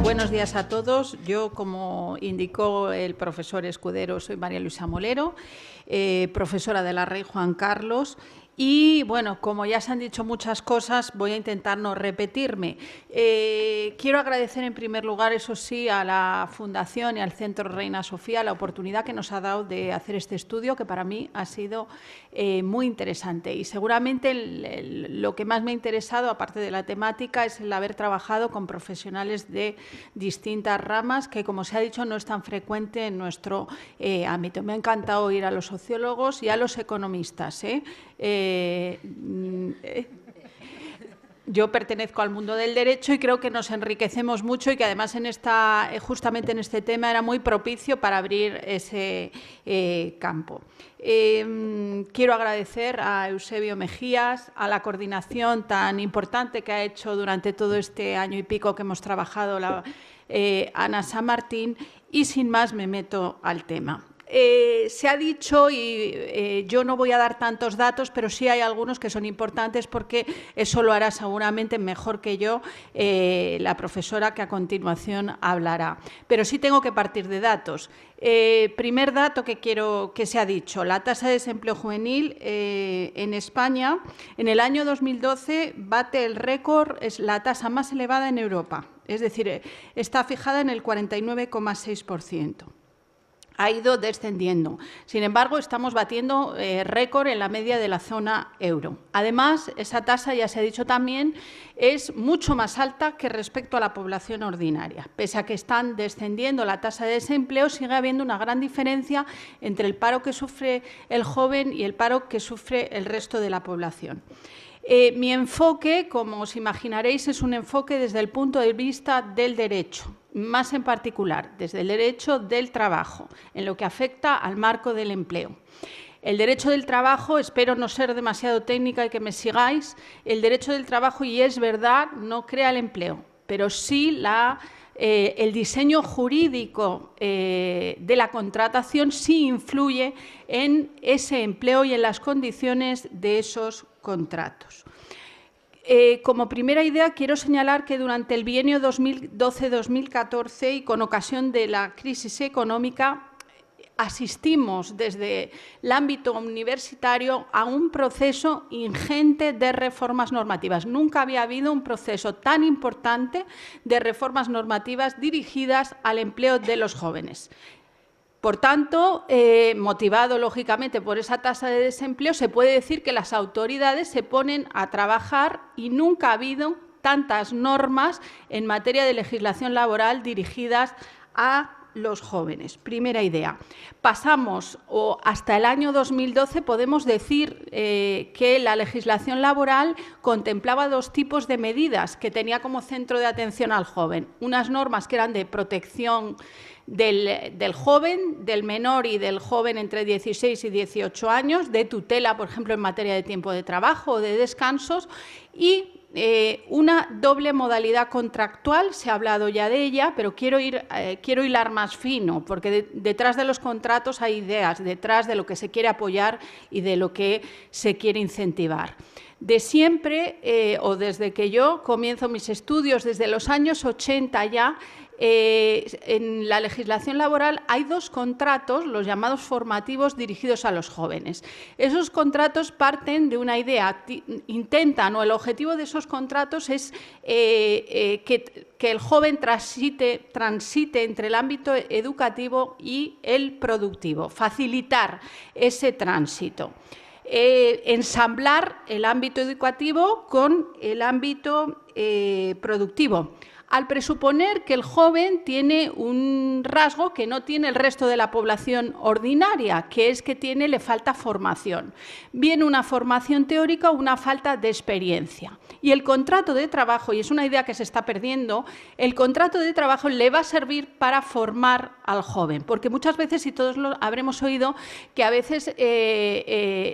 Buenos días a todos. Yo, como indicó el profesor Escudero, soy María Luisa Molero, profesora de la Rey Juan Carlos. Y, bueno, como ya se han dicho muchas cosas, voy a intentar no repetirme. Quiero agradecer, en primer lugar, eso sí, a la Fundación y al Centro Reina Sofía la oportunidad que nos ha dado de hacer este estudio, que para mí ha sido muy interesante. Y seguramente lo que más me ha interesado, aparte de la temática, es el haber trabajado con profesionales de distintas ramas, que, como se ha dicho, no es tan frecuente en nuestro ámbito. Me ha encantado oír a los sociólogos y a los economistas, Yo pertenezco al mundo del derecho y creo que nos enriquecemos mucho y que además justamente en este tema era muy propicio para abrir ese campo. Quiero agradecer a Eusebio Mejías, a la coordinación tan importante que ha hecho durante todo este año y pico que hemos trabajado Ana San Martín, y sin más me meto al tema. Se ha dicho, y yo no voy a dar tantos datos, pero sí hay algunos que son importantes porque eso lo hará seguramente mejor que yo la profesora que a continuación hablará. Pero sí tengo que partir de datos. Primer dato que se ha dicho, la tasa de desempleo juvenil en España en el año 2012 bate el récord, es la tasa más elevada en Europa, es decir, está fijada en el 49,6%. Ha ido descendiendo. Sin embargo, estamos batiendo récord en la media de la zona euro. Además, esa tasa, ya se ha dicho también, es mucho más alta que respecto a la población ordinaria. Pese a que están descendiendo la tasa de desempleo, sigue habiendo una gran diferencia entre el paro que sufre el joven y el paro que sufre el resto de la población. Mi enfoque, como os imaginaréis, es un enfoque desde el punto de vista del derecho, más en particular desde el derecho del trabajo, en lo que afecta al marco del empleo. El derecho del trabajo, espero no ser demasiado técnica y que me sigáis, el derecho del trabajo, y es verdad, no crea el empleo, pero sí el diseño jurídico de la contratación sí influye en ese empleo y en las condiciones de esos contratos. Como primera idea, quiero señalar que durante el bienio 2012-2014 y con ocasión de la crisis económica, asistimos desde el ámbito universitario a un proceso ingente de reformas normativas. Nunca había habido un proceso tan importante de reformas normativas dirigidas al empleo de los jóvenes. Por tanto, motivado lógicamente por esa tasa de desempleo, se puede decir que las autoridades se ponen a trabajar y nunca ha habido tantas normas en materia de legislación laboral dirigidas a los jóvenes. Primera idea. Pasamos, o hasta el año 2012, podemos decir que la legislación laboral contemplaba dos tipos de medidas que tenía como centro de atención al joven. Unas normas que eran de protección del joven, del menor y del joven entre 16 y 18 años, de tutela, por ejemplo, en materia de tiempo de trabajo o de descansos, y una doble modalidad contractual. Se ha hablado ya de ella, pero quiero hilar más fino, porque detrás de los contratos hay ideas, detrás de lo que se quiere apoyar y de lo que se quiere incentivar. De siempre, o desde que yo comienzo mis estudios, desde los años 80 ya, en la legislación laboral hay dos contratos, los llamados formativos, dirigidos a los jóvenes. Esos contratos parten de una idea, intentan, o el objetivo de esos contratos es que el joven transite entre el ámbito educativo y el productivo, facilitar ese tránsito. Ensamblar el ámbito educativo con el ámbito productivo, al presuponer que el joven tiene un rasgo que no tiene el resto de la población ordinaria, que es que le falta formación. Bien una formación teórica o una falta de experiencia. Y el contrato de trabajo, y es una idea que se está perdiendo, el contrato de trabajo le va a servir para formar al joven, porque muchas veces, y todos lo habremos oído, que a veces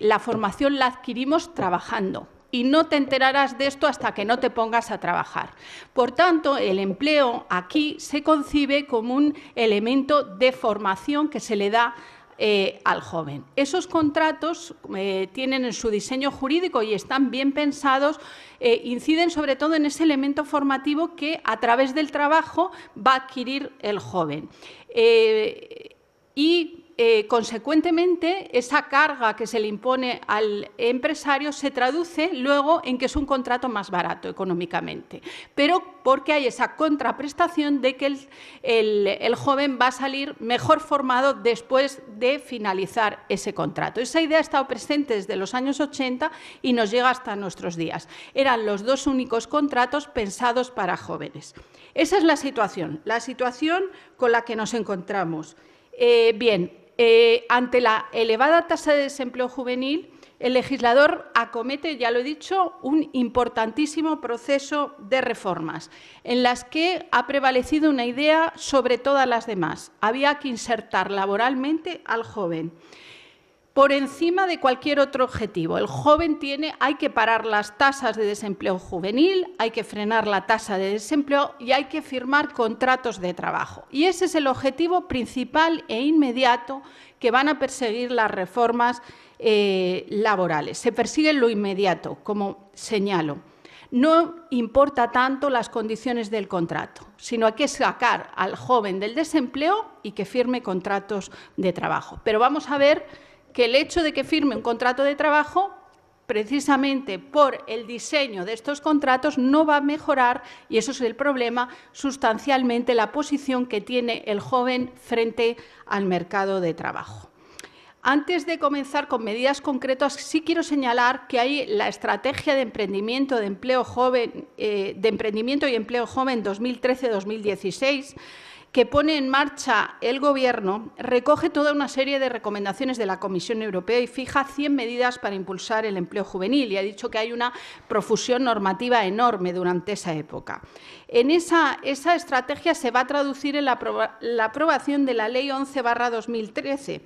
la formación la adquirimos trabajando. Y no te enterarás de esto hasta que no te pongas a trabajar. Por tanto, el empleo aquí se concibe como un elemento de formación que se le da al joven. Esos contratos tienen en su diseño jurídico y están bien pensados, inciden sobre todo en ese elemento formativo que a través del trabajo va a adquirir el joven. Consecuentemente, esa carga que se le impone al empresario se traduce luego en que es un contrato más barato económicamente, pero porque hay esa contraprestación de que el joven va a salir mejor formado después de finalizar ese contrato. Esa idea ha estado presente desde los años 80 y nos llega hasta nuestros días. Eran los dos únicos contratos pensados para jóvenes. Esa es la situación con la que nos encontramos. Ante la elevada tasa de desempleo juvenil, el legislador acomete, ya lo he dicho, un importantísimo proceso de reformas en las que ha prevalecido una idea sobre todas las demás. Había que insertar laboralmente al joven por encima de cualquier otro objetivo. El joven hay que parar las tasas de desempleo juvenil, hay que frenar la tasa de desempleo y hay que firmar contratos de trabajo. Y ese es el objetivo principal e inmediato que van a perseguir las reformas laborales. Se persigue lo inmediato, como señalo. No importa tanto las condiciones del contrato, sino hay que sacar al joven del desempleo y que firme contratos de trabajo. Pero vamos a ver que el hecho de que firme un contrato de trabajo, precisamente por el diseño de estos contratos, no va a mejorar, y eso es el problema, sustancialmente la posición que tiene el joven frente al mercado de trabajo. Antes de comenzar con medidas concretas, sí quiero señalar que hay la estrategia de emprendimiento, de emprendimiento y empleo joven 2013-2016, que pone en marcha el Gobierno, recoge toda una serie de recomendaciones de la Comisión Europea y fija 100 medidas para impulsar el empleo juvenil. Y ha dicho que hay una profusión normativa enorme durante esa época. En esa estrategia se va a traducir en la aprobación de la Ley 11/2013,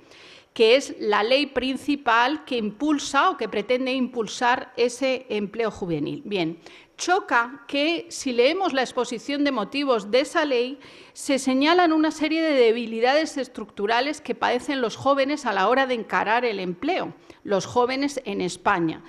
que es la ley principal que impulsa o que pretende impulsar ese empleo juvenil. Bien, choca que, si leemos la exposición de motivos de esa ley, se señalan una serie de debilidades estructurales que padecen los jóvenes a la hora de encarar el empleo, los jóvenes en España.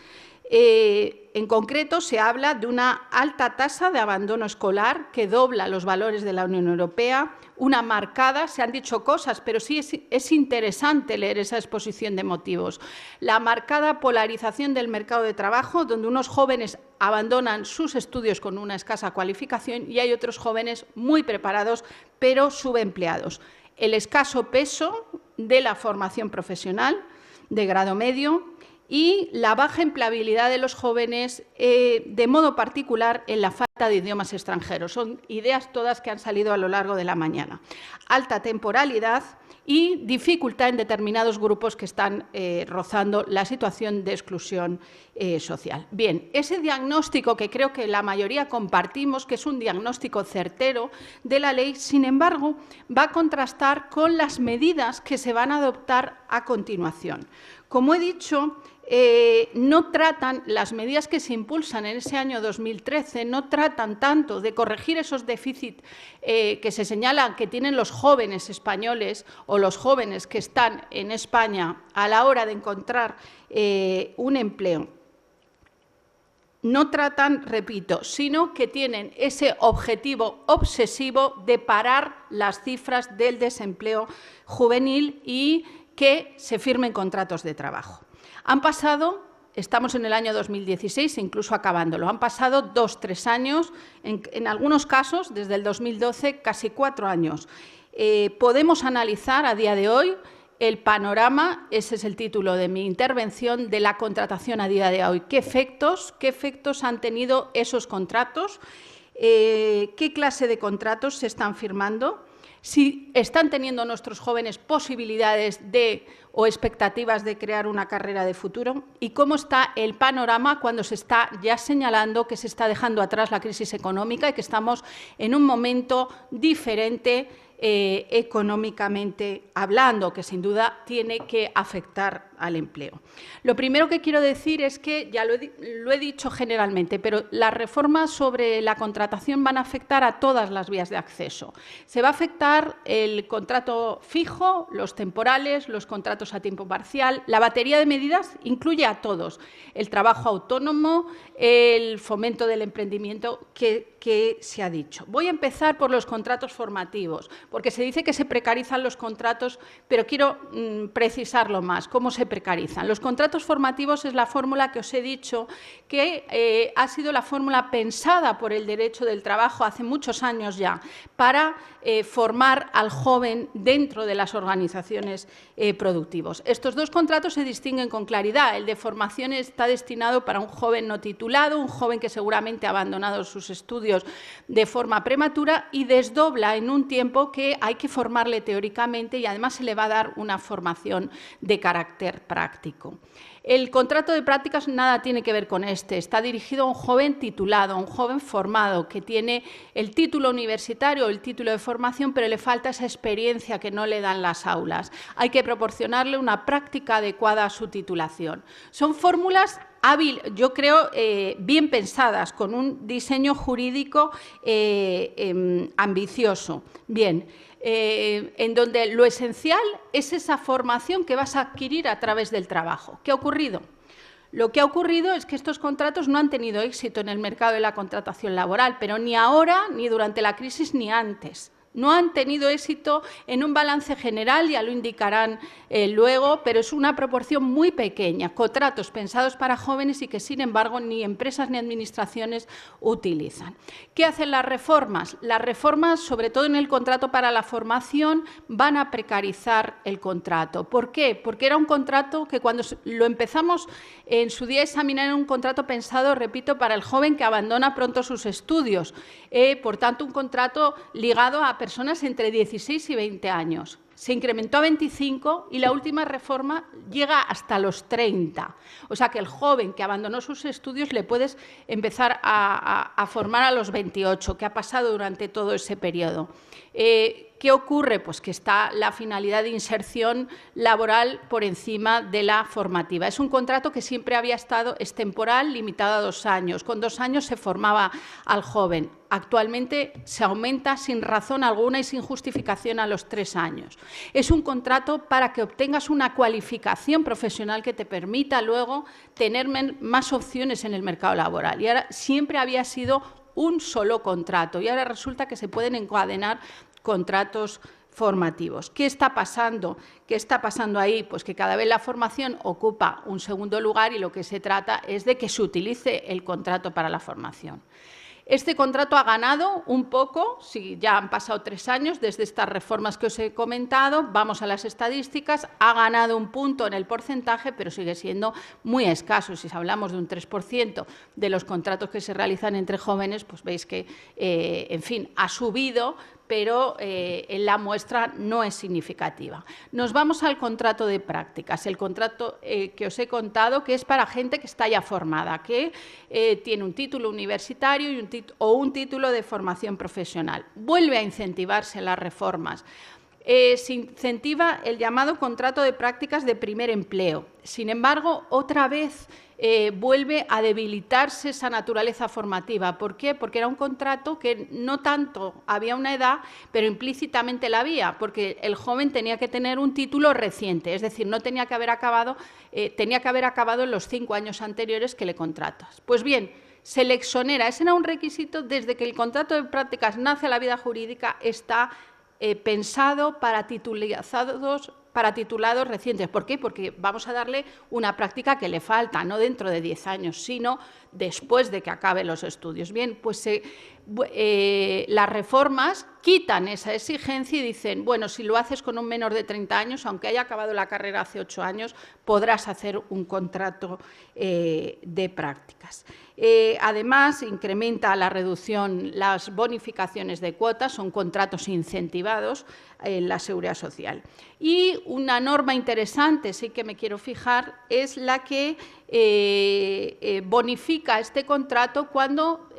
En concreto, se habla de una alta tasa de abandono escolar que dobla los valores de la Unión Europea, una marcada, se han dicho cosas, pero sí es interesante leer esa exposición de motivos, la marcada polarización del mercado de trabajo, donde unos jóvenes abandonan sus estudios con una escasa cualificación y hay otros jóvenes muy preparados, pero subempleados. El escaso peso de la formación profesional de grado medio y la baja empleabilidad de los jóvenes, de modo particular en la falta de idiomas extranjeros. Son ideas todas que han salido a lo largo de la mañana. Alta temporalidad y dificultad en determinados grupos que están rozando la situación de exclusión social. Bien, ese diagnóstico que creo que la mayoría compartimos, que es un diagnóstico certero de la ley, sin embargo, va a contrastar con las medidas que se van a adoptar a continuación. Como he dicho, no tratan, las medidas que se impulsan en ese año 2013, no tratan tanto de corregir esos déficits que se señalan que tienen los jóvenes españoles o los jóvenes que están en España a la hora de encontrar un empleo. No tratan, repito, sino que tienen ese objetivo obsesivo de parar las cifras del desempleo juvenil y que se firmen contratos de trabajo. Han pasado, estamos en el año 2016, incluso acabándolo, han pasado 2 o 3 años, en algunos casos, desde el 2012, casi 4 años. Podemos analizar a día de hoy el panorama, ese es el título de mi intervención, de la contratación a día de hoy. ¿Qué efectos han tenido esos contratos? ¿Qué clase de contratos se están firmando? Si están teniendo nuestros jóvenes posibilidades de o expectativas de crear una carrera de futuro? ¿Y cómo está el panorama cuando se está ya señalando que se está dejando atrás la crisis económica y que estamos en un momento diferente económicamente hablando, que sin duda tiene que afectar al empleo? Lo primero que quiero decir es que, ya lo he dicho generalmente, pero las reformas sobre la contratación van a afectar a todas las vías de acceso. Se va a afectar el contrato fijo, los temporales, los contratos a tiempo parcial. La batería de medidas incluye a todos: el trabajo autónomo, el fomento del emprendimiento que se ha dicho. Voy a empezar por los contratos formativos, porque se dice que se precarizan los contratos, pero quiero precisarlo más. ¿Cómo se precarizan? Los contratos formativos es la fórmula que os he dicho, que ha sido la fórmula pensada por el derecho del trabajo hace muchos años ya, para formar al joven dentro de las organizaciones productivas. Estos dos contratos se distinguen con claridad. El de formación está destinado para un joven no titulado, un joven que seguramente ha abandonado sus estudios de forma prematura y desdobla en un tiempo que hay que formarle teóricamente, y además se le va a dar una formación de carácter práctico. El contrato de prácticas nada tiene que ver con este. Está dirigido a un joven titulado, a un joven formado, que tiene el título universitario o el título de formación, pero le falta esa experiencia que no le dan las aulas. Hay que proporcionarle una práctica adecuada a su titulación. Son fórmulas yo creo, bien pensadas, con un diseño jurídico ambicioso. Bien, en donde lo esencial es esa formación que vas a adquirir a través del trabajo. ¿Qué ha ocurrido? Lo que ha ocurrido es que estos contratos no han tenido éxito en el mercado de la contratación laboral, pero ni ahora, ni durante la crisis, ni antes. No han tenido éxito en un balance general, ya lo indicarán luego, pero es una proporción muy pequeña. Contratos pensados para jóvenes y que, sin embargo, ni empresas ni administraciones utilizan. ¿Qué hacen las reformas? Las reformas, sobre todo en el contrato para la formación, van a precarizar el contrato. ¿Por qué? Porque era un contrato que, cuando lo empezamos en su día a examinar, era un contrato pensado, repito, para el joven que abandona pronto sus estudios. Por tanto, un contrato ligado a personas entre 16 y 20 años. Se incrementó a 25 y la última reforma llega hasta los 30. O sea que el joven que abandonó sus estudios le puedes empezar a formar a los 28, que ha pasado durante todo ese periodo. ¿Qué ocurre? Pues que está la finalidad de inserción laboral por encima de la formativa. Es un contrato que siempre había estado, es temporal, limitado a 2 años. Con 2 años se formaba al joven. Actualmente se aumenta sin razón alguna y sin justificación a los 3 años. Es un contrato para que obtengas una cualificación profesional que te permita luego tener más opciones en el mercado laboral. Y ahora siempre había sido un solo contrato y ahora resulta que se pueden encadenar contratos formativos. ¿Qué está pasando? ¿Qué está pasando ahí? Pues que cada vez la formación ocupa un segundo lugar y lo que se trata es de que se utilice el contrato para la formación. Este contrato ha ganado un poco, si ya han pasado 3 años desde estas reformas que os he comentado, vamos a las estadísticas, ha ganado un punto en el porcentaje, pero sigue siendo muy escaso. Si hablamos de un 3% de los contratos que se realizan entre jóvenes, pues veis que, en fin, ha subido, pero en la muestra no es significativa. Nos vamos al contrato de prácticas, el contrato que os he contado, que es para gente que está ya formada, que tiene un título universitario y un título de formación profesional. Vuelve a incentivarse las reformas. Se incentiva el llamado contrato de prácticas de primer empleo. Sin embargo, otra vez vuelve a debilitarse esa naturaleza formativa. ¿Por qué? Porque era un contrato que no tanto había una edad, pero implícitamente la había, porque el joven tenía que tener un título reciente, es decir, no tenía que haber acabado, tenía que haber acabado en los 5 años anteriores que le contratas. Pues bien, se le exonera. Ese era un requisito desde que el contrato de prácticas nace a la vida jurídica, está pensado para titulados recientes. ¿Por qué? Porque vamos a darle una práctica que le falta, no dentro de 10 años, sino después de que acabe los estudios. Bien, pues las reformas quitan esa exigencia y dicen, bueno, si lo haces con un menor de 30 años, aunque haya acabado la carrera hace 8 años, podrás hacer un contrato de prácticas. Además, incrementa la reducción, las bonificaciones de cuotas, son contratos incentivados en la Seguridad Social. Y una norma interesante, sí que me quiero fijar, es la que bonifica este contrato cuando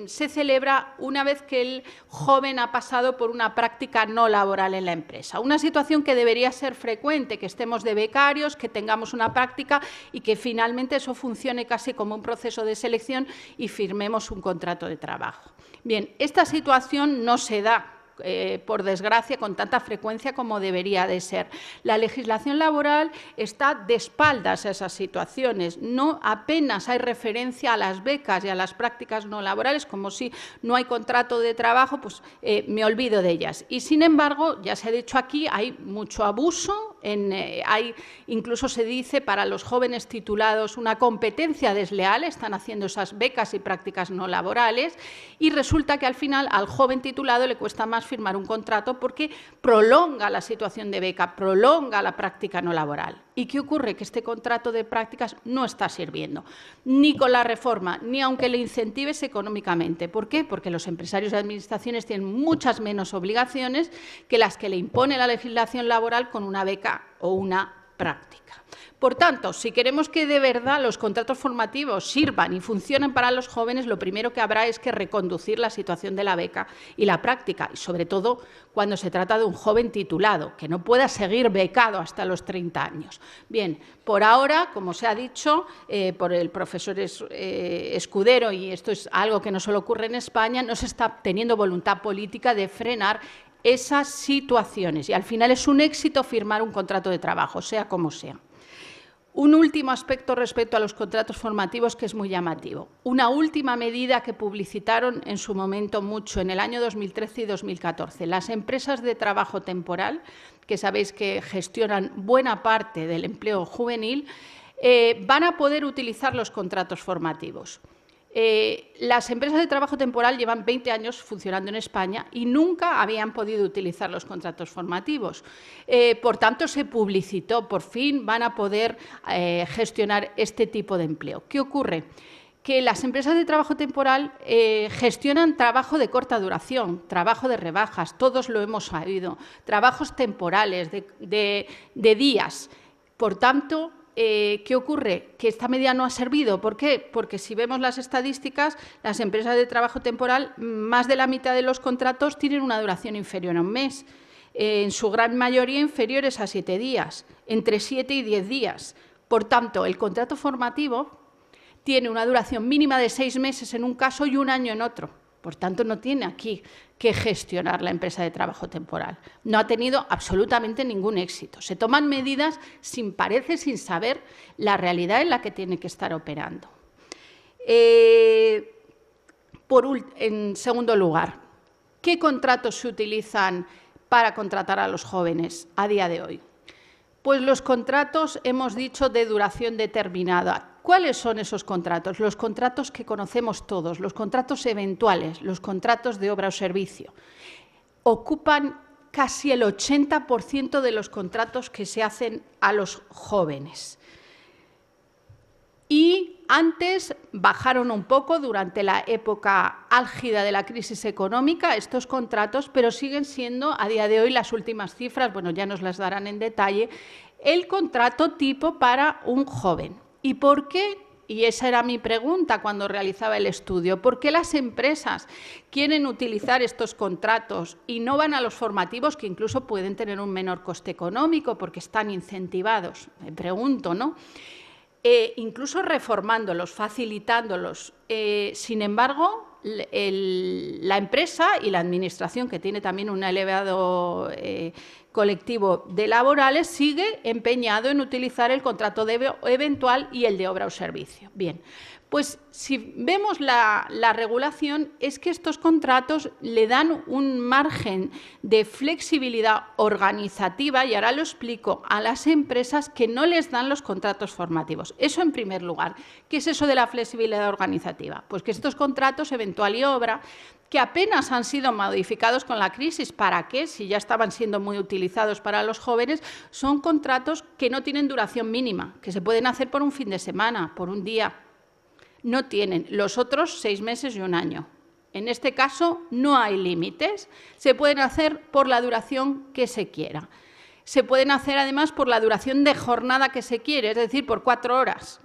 se celebra una vez que el joven ha pasado por una práctica no laboral en la empresa. Una situación que debería ser frecuente, que estemos de becarios, que tengamos una práctica y que finalmente eso funcione casi como un proceso de selección y firmemos un contrato de trabajo. Bien, esta situación no se da, por desgracia, con tanta frecuencia como debería de ser. La legislación laboral está de espaldas a esas situaciones. No apenas hay referencia a las becas y a las prácticas no laborales, como si no hay contrato de trabajo, pues me olvido de ellas. Y, sin embargo, ya se ha dicho aquí, hay mucho abuso. Incluso se dice para los jóvenes titulados una competencia desleal, están haciendo esas becas y prácticas no laborales y resulta que al final al joven titulado le cuesta más firmar un contrato porque prolonga la situación de beca, prolonga la práctica no laboral. ¿Y qué ocurre? Que este contrato de prácticas no está sirviendo, ni con la reforma, ni aunque le incentives económicamente. ¿Por qué? Porque los empresarios y administraciones tienen muchas menos obligaciones que las que le impone la legislación laboral con una beca o una práctica. Por tanto, si queremos que de verdad los contratos formativos sirvan y funcionen para los jóvenes, lo primero que habrá es que reconducir la situación de la beca y la práctica, y sobre todo cuando se trata de un joven titulado, que no pueda seguir becado hasta los 30 años. Bien, por ahora, como se ha dicho por el profesor Escudero, y esto es algo que no solo ocurre en España, no se está teniendo voluntad política de frenar esas situaciones y al final es un éxito firmar un contrato de trabajo, sea como sea. Un último aspecto respecto a los contratos formativos que es muy llamativo. Una última medida que publicitaron en su momento mucho en el año 2013 y 2014. Las empresas de trabajo temporal, que sabéis que gestionan buena parte del empleo juvenil, van a poder utilizar los contratos formativos. Las empresas de trabajo temporal llevan 20 años funcionando en España y nunca habían podido utilizar los contratos formativos. Por tanto, se publicitó, por fin van a poder gestionar este tipo de empleo. ¿Qué ocurre? Que las empresas de trabajo temporal gestionan trabajo de corta duración, trabajo de rebajas, todos lo hemos sabido, trabajos temporales de días. Por tanto, ¿qué ocurre? Que esta medida no ha servido. ¿Por qué? Porque si vemos las estadísticas, las empresas de trabajo temporal, más de la mitad de los contratos tienen una duración inferior a un mes, en su gran mayoría inferiores a 7 días, entre 7 y 10 días. Por tanto, el contrato formativo tiene una duración mínima de 6 meses en un caso y un año en otro. Por tanto, no tiene aquí que gestionar la empresa de trabajo temporal. No ha tenido absolutamente ningún éxito. Se toman medidas sin saber la realidad en la que tiene que estar operando. En segundo lugar, ¿qué contratos se utilizan para contratar a los jóvenes a día de hoy? Pues los contratos, hemos dicho, de duración determinada. ¿Cuáles son esos contratos? Los contratos que conocemos todos, los contratos eventuales, los contratos de obra o servicio. Ocupan casi el 80% de los contratos que se hacen a los jóvenes. Y antes bajaron un poco durante la época álgida de la crisis económica estos contratos, pero siguen siendo, a día de hoy, las últimas cifras, bueno, ya nos las darán en detalle, el contrato tipo para un joven. ¿Y por qué? Y esa era mi pregunta cuando realizaba el estudio. ¿Por qué las empresas quieren utilizar estos contratos y no van a los formativos, que incluso pueden tener un menor coste económico porque están incentivados? Me pregunto, ¿no? Incluso reformándolos, facilitándolos. Sin embargo, la empresa y la administración, que tiene también un elevado colectivo de laborales, sigue empeñado en utilizar el contrato eventual y el de obra o servicio. Bien, pues si vemos la regulación, es que estos contratos le dan un margen de flexibilidad organizativa, y ahora lo explico, a las empresas que no les dan los contratos formativos. Eso en primer lugar. ¿Qué es eso de la flexibilidad organizativa? Pues que estos contratos eventual y obra, que apenas han sido modificados con la crisis. ¿Para qué? Si ya estaban siendo muy utilizados para los jóvenes, son contratos que no tienen duración mínima, que se pueden hacer por un fin de semana, por un día. No tienen. Los otros 6 meses y 1 año. En este caso no hay límites. Se pueden hacer por la duración que se quiera. Se pueden hacer además por la duración de jornada que se quiere, es decir, por 4 horas.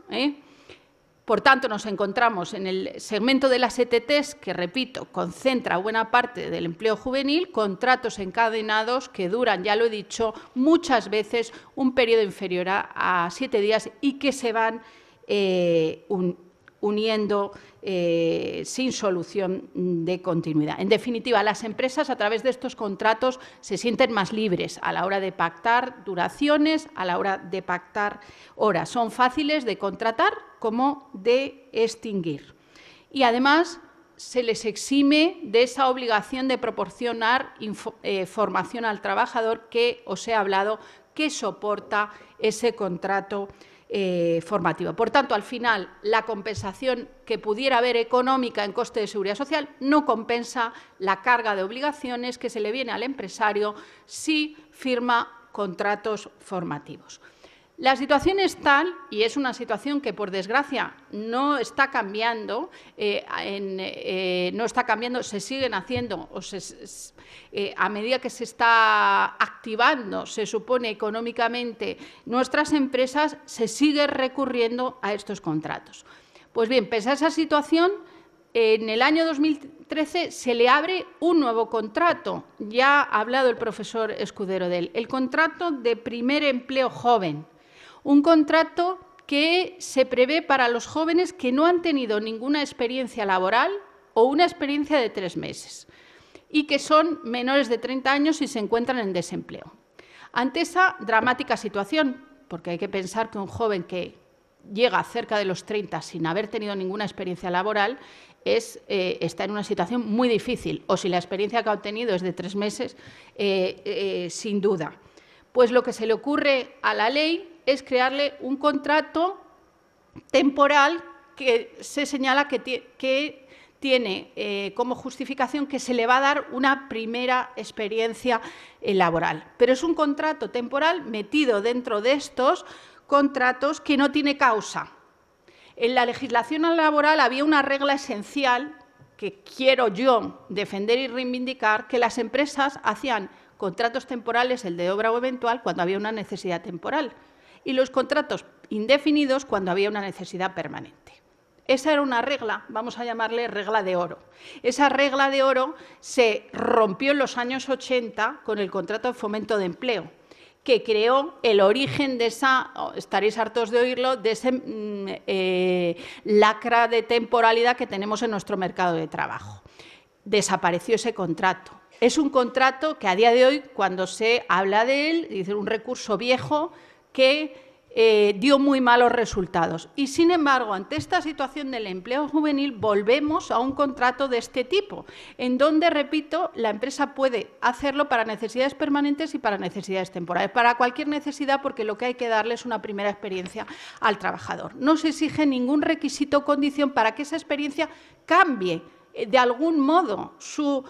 Por tanto, nos encontramos en el segmento de las ETTs, que, repito, concentra buena parte del empleo juvenil, contratos encadenados que duran, ya lo he dicho, muchas veces un periodo inferior a 7 días y que se van uniendo sin solución de continuidad. En definitiva, las empresas, a través de estos contratos, se sienten más libres a la hora de pactar duraciones, a la hora de pactar horas. Son fáciles de contratar como de extinguir. Y además se les exime de esa obligación de proporcionar formación al trabajador que os he hablado, que soporta ese contrato formativo. Por tanto, al final, la compensación que pudiera haber económica en coste de seguridad social no compensa la carga de obligaciones que se le viene al empresario si firma contratos formativos. La situación es tal, y es una situación que, por desgracia, no está cambiando, se siguen haciendo, a medida que se está activando, se supone económicamente, nuestras empresas, se sigue recurriendo a estos contratos. Pues bien, pese a esa situación, en el año 2013 se le abre un nuevo contrato. Ya ha hablado el profesor Escudero de él, el contrato de primer empleo joven. Un contrato que se prevé para los jóvenes que no han tenido ninguna experiencia laboral o una experiencia de 3 meses y que son menores de 30 años y se encuentran en desempleo. Ante esa dramática situación, porque hay que pensar que un joven que llega cerca de los 30 sin haber tenido ninguna experiencia laboral está en una situación muy difícil, o si la experiencia que ha obtenido es de 3 meses, sin duda. Pues lo que se le ocurre a la ley es crearle un contrato temporal que se señala que tiene como justificación que se le va a dar una primera experiencia laboral. Pero es un contrato temporal metido dentro de estos contratos que no tiene causa. En la legislación laboral había una regla esencial que quiero yo defender y reivindicar, que las empresas hacían contratos temporales, el de obra o eventual, cuando había una necesidad temporal, y los contratos indefinidos cuando había una necesidad permanente. Esa era una regla, vamos a llamarle regla de oro. Esa regla de oro se rompió en los años 80 con el contrato de fomento de empleo, que creó el origen de esa, estaréis hartos de oírlo, de ese lacra de temporalidad que tenemos en nuestro mercado de trabajo. Desapareció ese contrato. Es un contrato que a día de hoy, cuando se habla de él, dice un recurso viejo que dio muy malos resultados. Y, sin embargo, ante esta situación del empleo juvenil, volvemos a un contrato de este tipo, en donde, repito, la empresa puede hacerlo para necesidades permanentes y para necesidades temporales, para cualquier necesidad, porque lo que hay que darle es una primera experiencia al trabajador. No se exige ningún requisito o condición para que esa experiencia cambie de algún modo su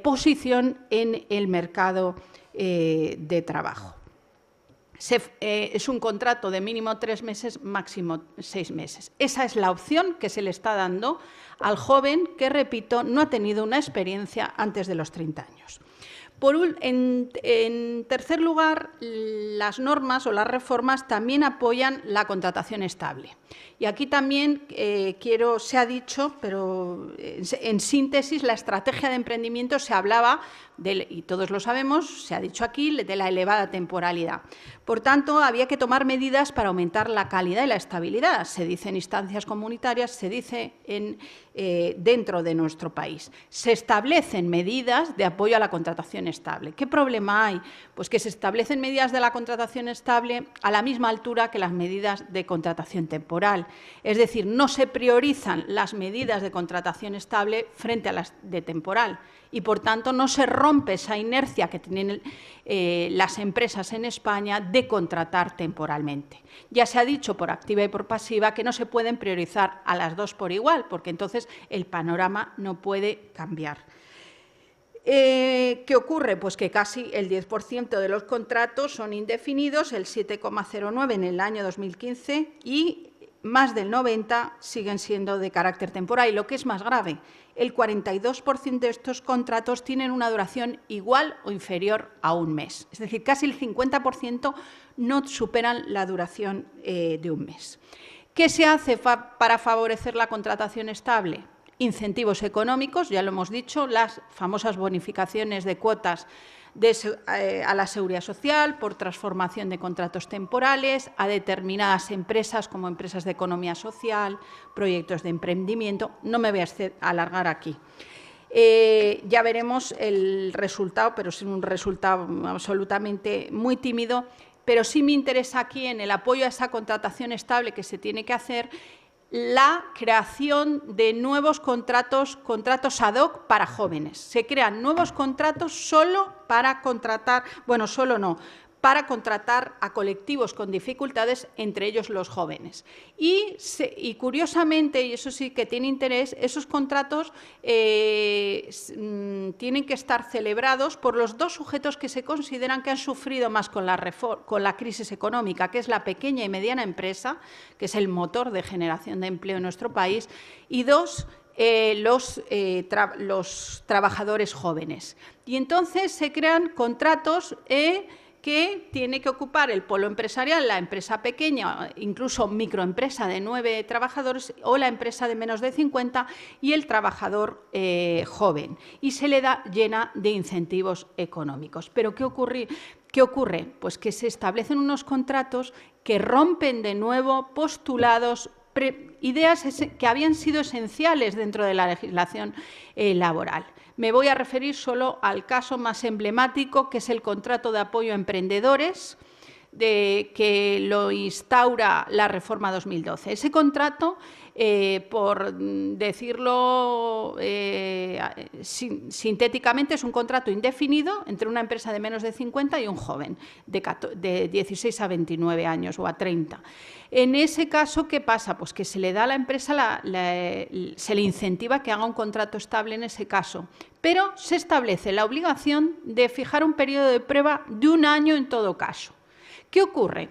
posición en el mercado de trabajo. Es un contrato de mínimo 3 meses, máximo 6 meses. Esa es la opción que se le está dando al joven que, repito, no ha tenido una experiencia antes de los 30 años. En tercer lugar, las normas o las reformas también apoyan la contratación estable. Y aquí también se ha dicho, pero en síntesis, la estrategia de emprendimiento se hablaba, y todos lo sabemos, se ha dicho aquí, de la elevada temporalidad. Por tanto, había que tomar medidas para aumentar la calidad y la estabilidad. Se dice en instancias comunitarias, se dice dentro de nuestro país. Se establecen medidas de apoyo a la contratación estable. ¿Qué problema hay? Pues que se establecen medidas de la contratación estable a la misma altura que las medidas de contratación temporal. Es decir, no se priorizan las medidas de contratación estable frente a las de temporal y, por tanto, no se rompe esa inercia que tienen las empresas en España de contratar temporalmente. Ya se ha dicho por activa y por pasiva que no se pueden priorizar a las dos por igual, porque entonces entonces el panorama no puede cambiar. ¿Qué ocurre? Pues que casi el 10% de los contratos son indefinidos, el 7,09% en el año 2015 y más del 90% siguen siendo de carácter temporal. Y lo que es más grave, el 42% de estos contratos tienen una duración igual o inferior a un mes. Es decir, casi el 50% no superan la duración de un mes. ¿Qué se hace para favorecer la contratación estable? Incentivos económicos, ya lo hemos dicho, las famosas bonificaciones de cuotas a la seguridad social por transformación de contratos temporales, a determinadas empresas como empresas de economía social, proyectos de emprendimiento. No me voy a alargar aquí. Ya veremos el resultado, pero es un resultado absolutamente muy tímido, pero sí me interesa aquí en el apoyo a esa contratación estable que se tiene que hacer la creación de nuevos contratos ad hoc para jóvenes. Se crean nuevos contratos solo para contratar, bueno, solo no, para contratar a colectivos con dificultades, entre ellos los jóvenes. Y curiosamente, y eso sí que tiene interés, esos contratos tienen que estar celebrados por los dos sujetos que se consideran que han sufrido más con la crisis económica, que es la pequeña y mediana empresa, que es el motor de generación de empleo en nuestro país, y dos, los trabajadores jóvenes. Y entonces se crean contratos que tiene que ocupar el polo empresarial, la empresa pequeña, incluso microempresa de 9 trabajadores o la empresa de menos de 50 y el trabajador joven. Y se le llena de incentivos económicos. ¿Pero qué ocurre? Pues que se establecen unos contratos que rompen de nuevo postulados, ideas que habían sido esenciales dentro de la legislación laboral. Me voy a referir solo al caso más emblemático, que es el contrato de apoyo a emprendedores, que lo instaura la reforma 2012. Ese contrato, por decirlo sintéticamente, es un contrato indefinido entre una empresa de menos de 50 y un joven de 16 a 29 años o a 30. En ese caso, ¿qué pasa? Pues que se le da a la empresa, se le incentiva que haga un contrato estable en ese caso, pero se establece la obligación de fijar un periodo de prueba de 1 año en todo caso. ¿Qué ocurre?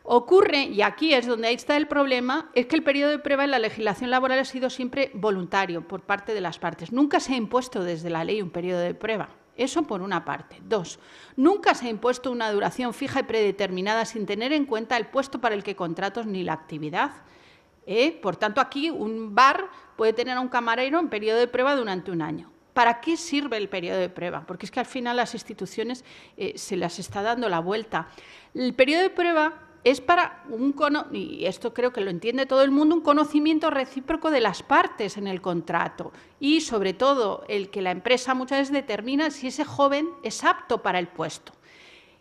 Ocurre, y aquí es donde ahí está el problema, es que el periodo de prueba en la legislación laboral ha sido siempre voluntario por parte de las partes. Nunca se ha impuesto desde la ley un periodo de prueba. Eso por una parte. 2, nunca se ha impuesto una duración fija y predeterminada sin tener en cuenta el puesto para el que contratos ni la actividad. Por tanto, aquí un bar puede tener a un camarero en periodo de prueba durante 1 año. ¿Para qué sirve el periodo de prueba? Porque es que al final las instituciones se las está dando la vuelta. El periodo de prueba es para y esto creo que lo entiende todo el mundo, un conocimiento recíproco de las partes en el contrato y, sobre todo, el que la empresa muchas veces determina si ese joven es apto para el puesto.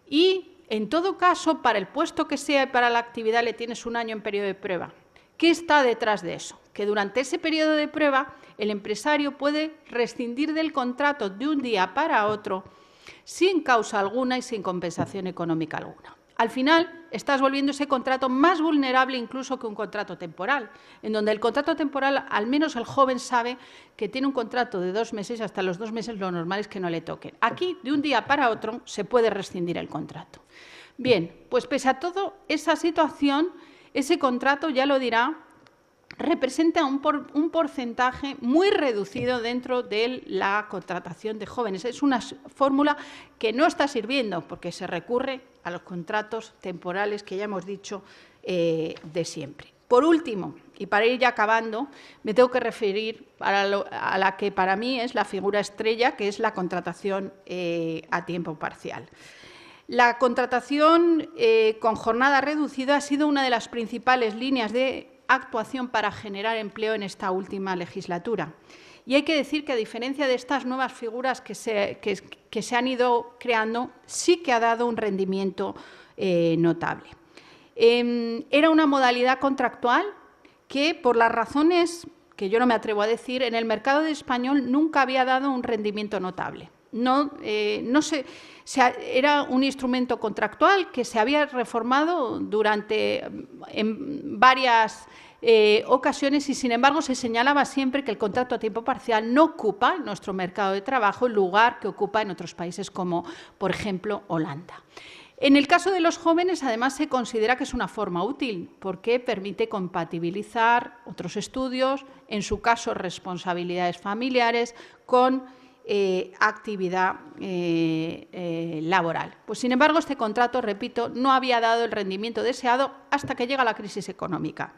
Y, en todo caso, para el puesto que sea y para la actividad le tienes 1 año en periodo de prueba. ¿Qué está detrás de eso? Que durante ese periodo de prueba el empresario puede rescindir del contrato de un día para otro sin causa alguna y sin compensación económica alguna. Al final, estás volviendo ese contrato más vulnerable incluso que un contrato temporal, en donde el contrato temporal, al menos el joven sabe que tiene un contrato de 2 meses y hasta los 2 meses lo normal es que no le toquen. Aquí, de un día para otro, se puede rescindir el contrato. Bien, pues pese a todo esa situación, ese contrato, ya lo dirá, representa un porcentaje muy reducido dentro de la contratación de jóvenes. Es una fórmula que no está sirviendo porque se recurre a los contratos temporales que ya hemos dicho de siempre. Por último, y para ir ya acabando, me tengo que referir a la que para mí es la figura estrella, que es la contratación a tiempo parcial. La contratación con jornada reducida ha sido una de las principales líneas de actuación para generar empleo en esta última legislatura. Y hay que decir que, a diferencia de estas nuevas figuras que se han ido creando, sí que ha dado un rendimiento notable. Era una modalidad contractual que, por las razones que yo no me atrevo a decir, en el mercado español nunca había dado un rendimiento notable. Era un instrumento contractual que se había reformado en varias ocasiones y, sin embargo, se señalaba siempre que el contrato a tiempo parcial no ocupa en nuestro mercado de trabajo el lugar que ocupa en otros países como, por ejemplo, Holanda. En el caso de los jóvenes, además, se considera que es una forma útil porque permite compatibilizar otros estudios, en su caso, responsabilidades familiares, con actividad laboral. Pues, sin embargo, este contrato, repito, no había dado el rendimiento deseado hasta que llega la crisis económica.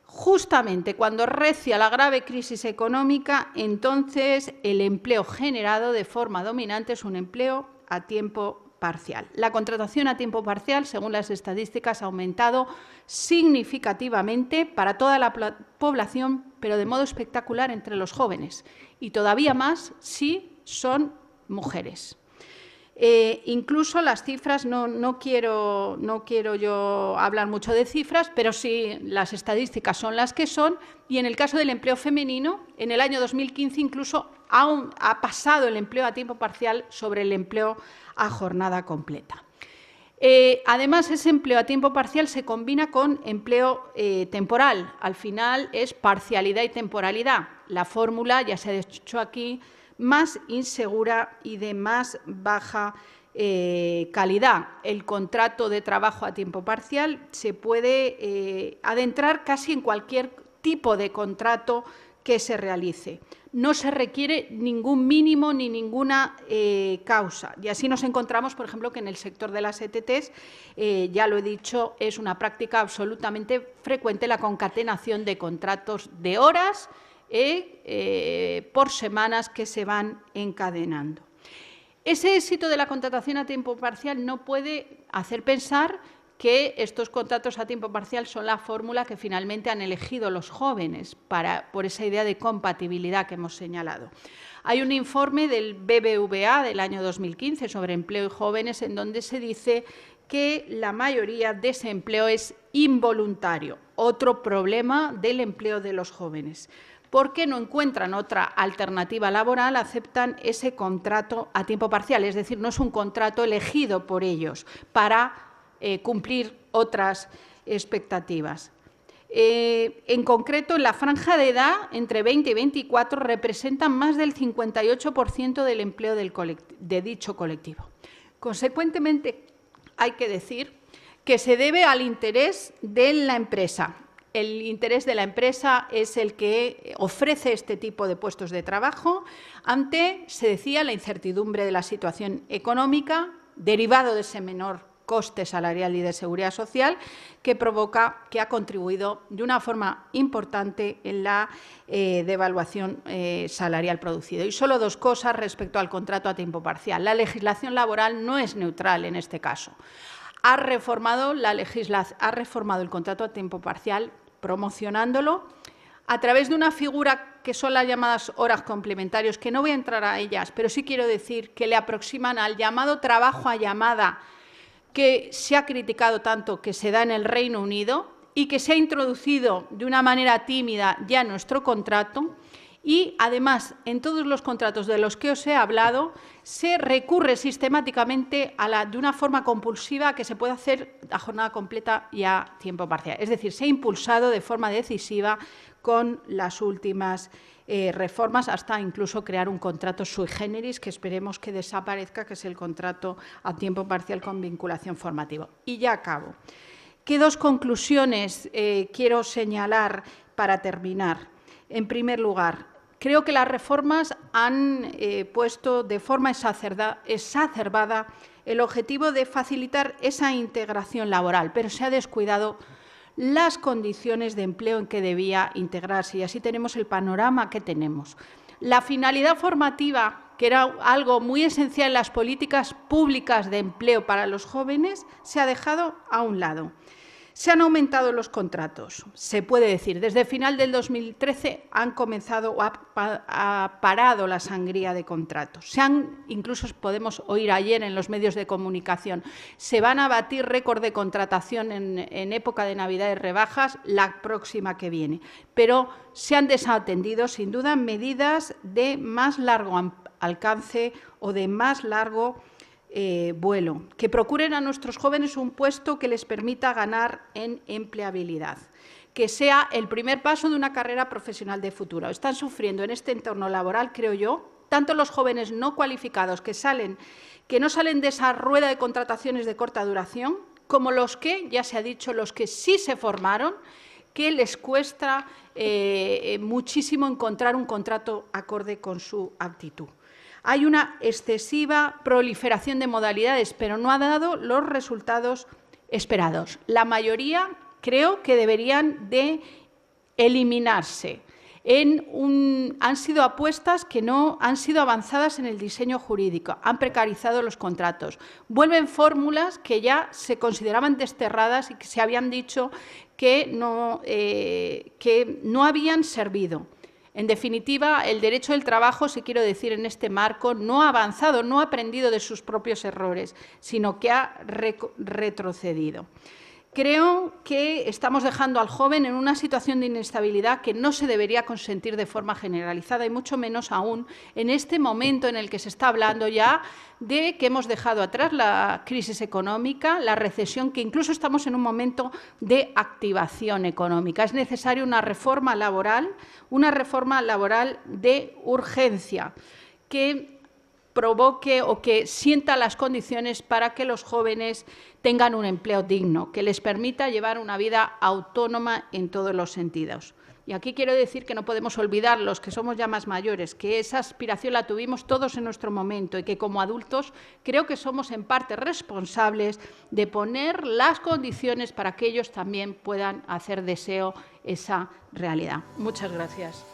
Justamente cuando recia la grave crisis económica, entonces el empleo generado de forma dominante es un empleo a tiempo parcial. La contratación a tiempo parcial, según las estadísticas, ha aumentado significativamente para toda la población, pero de modo espectacular entre los jóvenes, y todavía más si son mujeres. Incluso las cifras, no quiero yo hablar mucho de cifras, pero sí las estadísticas son las que son, y en el caso del empleo femenino, en el año 2015 incluso ha pasado el empleo a tiempo parcial sobre el empleo a jornada completa. Además, ese empleo a tiempo parcial se combina con empleo temporal. Al final es parcialidad y temporalidad. La fórmula, ya se ha dicho aquí, más insegura y de más baja calidad. El contrato de trabajo a tiempo parcial se puede adentrar casi en cualquier tipo de contrato que se realice. No se requiere ningún mínimo ni ninguna causa. Y así nos encontramos, por ejemplo, que en el sector de las ETTs, ya lo he dicho, es una práctica absolutamente frecuente la concatenación de contratos de horas por semanas que se van encadenando. Ese éxito de la contratación a tiempo parcial no puede hacer pensar que estos contratos a tiempo parcial son la fórmula que finalmente han elegido los jóvenes por esa idea de compatibilidad que hemos señalado. Hay un informe del BBVA del año 2015 sobre empleo y jóvenes en donde se dice que la mayoría de ese empleo es involuntario, otro problema del empleo de los jóvenes. Porque no encuentran otra alternativa laboral, aceptan ese contrato a tiempo parcial, es decir, no es un contrato elegido por ellos para cumplir otras expectativas. En concreto, en la franja de edad, entre 20 y 24, representan más del 58% del empleo de dicho colectivo. Consecuentemente, hay que decir que se debe al interés de la empresa. El interés de la empresa es el que ofrece este tipo de puestos de trabajo ante, se decía, la incertidumbre de la situación económica, derivado de ese menor coste salarial y de seguridad social, que ha contribuido de una forma importante en la devaluación salarial producida. Y solo dos cosas respecto al contrato a tiempo parcial. La legislación laboral no es neutral en este caso. Ha reformado el contrato a tiempo parcial, promocionándolo a través de una figura que son las llamadas horas complementarias, que no voy a entrar a ellas, pero sí quiero decir que le aproximan al llamado trabajo a llamada, que se ha criticado tanto, que se da en el Reino Unido y que se ha introducido de una manera tímida ya en nuestro contrato. Y, además, en todos los contratos de los que os he hablado, se recurre sistemáticamente de una forma compulsiva a que se pueda hacer a jornada completa y a tiempo parcial. Es decir, se ha impulsado de forma decisiva con las últimas reformas, hasta incluso crear un contrato sui generis, que esperemos que desaparezca, que es el contrato a tiempo parcial con vinculación formativa. Y ya acabo. ¿Qué dos conclusiones quiero señalar para terminar? En primer lugar, creo que las reformas han puesto de forma exacerbada el objetivo de facilitar esa integración laboral, pero se ha descuidado las condiciones de empleo en que debía integrarse, y así tenemos el panorama que tenemos. La finalidad formativa, que era algo muy esencial en las políticas públicas de empleo para los jóvenes, se ha dejado a un lado. Se han aumentado los contratos, se puede decir. Desde el final del 2013 han comenzado o ha parado la sangría de contratos. Incluso podemos oír ayer en los medios de comunicación, se van a batir récord de contratación en época de Navidad y rebajas la próxima que viene. Pero se han desatendido, sin duda, medidas de más largo alcance o de más largo vuelo, que procuren a nuestros jóvenes un puesto que les permita ganar en empleabilidad, que sea el primer paso de una carrera profesional de futuro. Están sufriendo en este entorno laboral, creo yo, tanto los jóvenes no cualificados que no salen de esa rueda de contrataciones de corta duración, como los que, ya se ha dicho, los que sí se formaron, que les cuesta muchísimo encontrar un contrato acorde con su aptitud. Hay una excesiva proliferación de modalidades, pero no ha dado los resultados esperados. La mayoría creo que deberían de eliminarse. Han sido apuestas que no han sido avanzadas en el diseño jurídico, han precarizado los contratos. Vuelven fórmulas que ya se consideraban desterradas y que se habían dicho que no habían servido. En definitiva, el derecho del trabajo, si quiero decir en este marco, no ha avanzado, no ha aprendido de sus propios errores, sino que ha retrocedido. Creo que estamos dejando al joven en una situación de inestabilidad que no se debería consentir de forma generalizada y mucho menos aún en este momento en el que se está hablando ya de que hemos dejado atrás la crisis económica, la recesión, que incluso estamos en un momento de activación económica. Es necesaria una reforma laboral de urgencia que provoque o que sienta las condiciones para que los jóvenes tengan un empleo digno, que les permita llevar una vida autónoma en todos los sentidos. Y aquí quiero decir que no podemos olvidar, los que somos ya más mayores, que esa aspiración la tuvimos todos en nuestro momento y que como adultos creo que somos en parte responsables de poner las condiciones para que ellos también puedan hacer deseo esa realidad. Muchas gracias.